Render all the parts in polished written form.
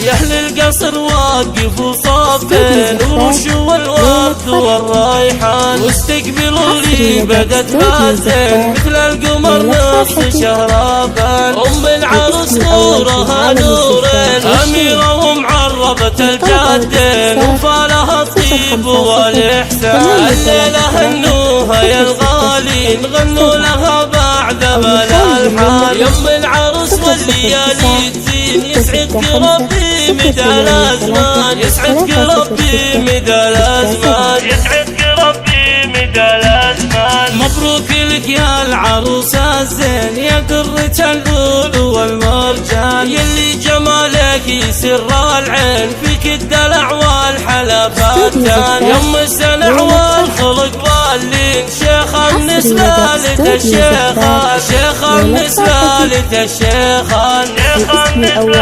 يا أهل القصر وقفوا صفين ورشوا الورد والريحان واستقبلوا اللي بدت بازين مثل القمر نص شهرابان. أم العروس نورها نورين أميرة ومعربة الجادين وفالها الطيب والإحسان. الليلة هنوها يا الغالين غنوا لها بعد الألحان. يا أم العروس والليالي تزين يسعدك ربي مدى الأزمان يسعدك ربي مدى الأزمان يسعدك ربي مدى الأزمان. مبروك لك يا العروس الزين يا قرة اللؤلؤ والمرجان يلي جمالك يسر العين فيك الدلع والحلفاتان. يا أم السنع والخلق واللين شيخ النسبة للشيخان شيخ النسبة للشيخان شيخ النسبة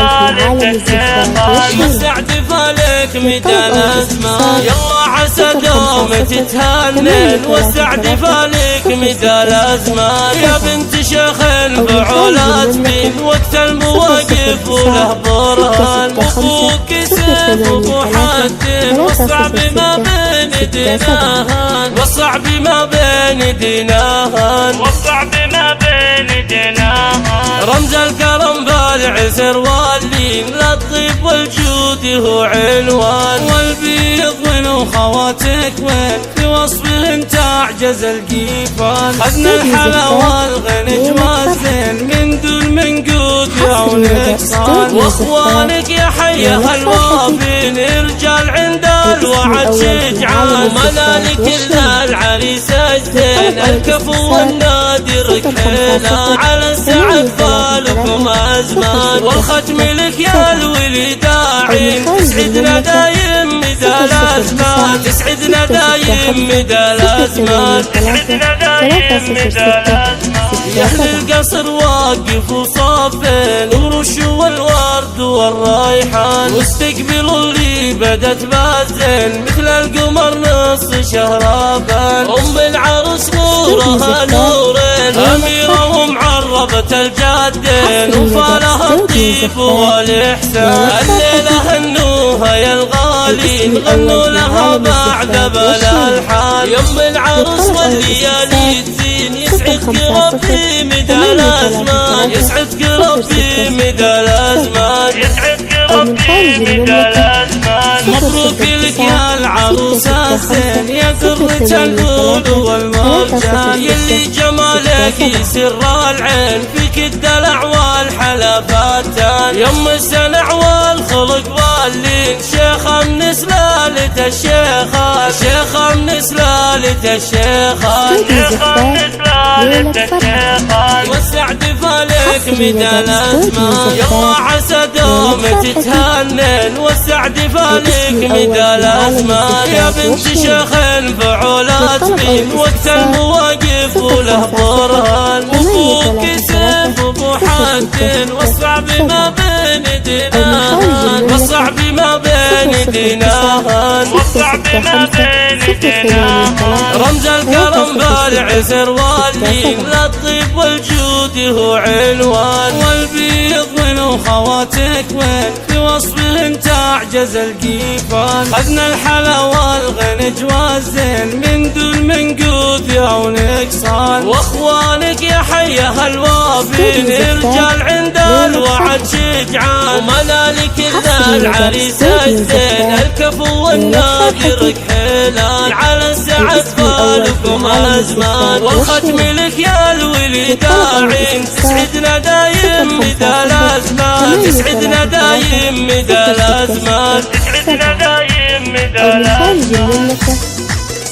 للشيخان. والسعد فالك مدى الأزمان يلا عسى دوم تتهنن والسعد فالك مدى الأزمان. يا بنت شيخ الفعولات من وقت المواقف وله برهان. أبوك سيف أبو حد والصعب ما بين ديناهان والصعب ما بين ديناهان والصعب ما بين ديناهان. رمز الكرم بالعسر واللين للطيب والجود هو عنوان. والبيض من خواتك وين في وصفهن تعجز القيفان. خذنا الحلا والغنج والزين من دون منقود يوم نقصان. واخوانك يا حيها الوافين رجال عند الوعد شجعان. وملالك الا العريس الزين الكفو والنادر كحيلان. على السعد فالكم ازمان والختم لك يا الولي داعين. تسعدنا دايم مدى الازمان تسعدنا دايم مدى الازمان تسعدنا دايم مدى الازمان. يا أهل القصر وقفوا صفين ورشوا الورد والريحان واستقبلوا اللي بدت بازين مثل القمر نص شهرابان. أم العروس نورها نورين أميرة ومعربة الجادين وفالها الطيب والإحسان. الليلة هنوها يا الغالين غنوا لها بعد الألحان. يا أم العروس والليالي تزين يسعدك ربي مدى الأزمان يسعدك ربي مدى الأزمان يسعدك ربي مدى الأزمان. مبروك لك يا العروس الزين يا قرة اللؤلؤ والمرجان يلي جمالك يسر العين فيك الدلع والحلفاتان. يا أم السنع والخلق واللين شيخ النسبة للشيخان شيخ النسبة للشيخان شيخ النسبة للشيخان. والسعد فالك مدى الأزمان يلا عسى دوم تتهنن والسعد فالك مدى الأزمان. يا بنت شيخ الفعولات من وقت المواقف وله برهان. أبوك سيف أبو حد والصعب ما بين ديناهان والصعب ما بين ديناهان والصعب ما بين ديناهان. رمز الكرم بالعسر واللين للطيب والجود هو عنوان. والبيض من خواتك وين في وصفهن تعجز القيفان. خذنا الحلا والغنج والزين من دون منقود يوم نقصان. واخوانك يا حيها الوافين رجال عند الوعد شجعان. وملالك الا العريس الزين الكفو والنادر كحيلان. على السعد فالكم ازمان والختم لك يا الولي داعين. تسعدنا دايم مدى الازمان تسعدنا دايم مدى الازمان تسعدنا دايم مدى الازمان.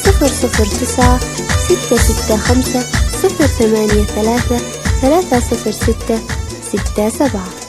009 665 083 306 67.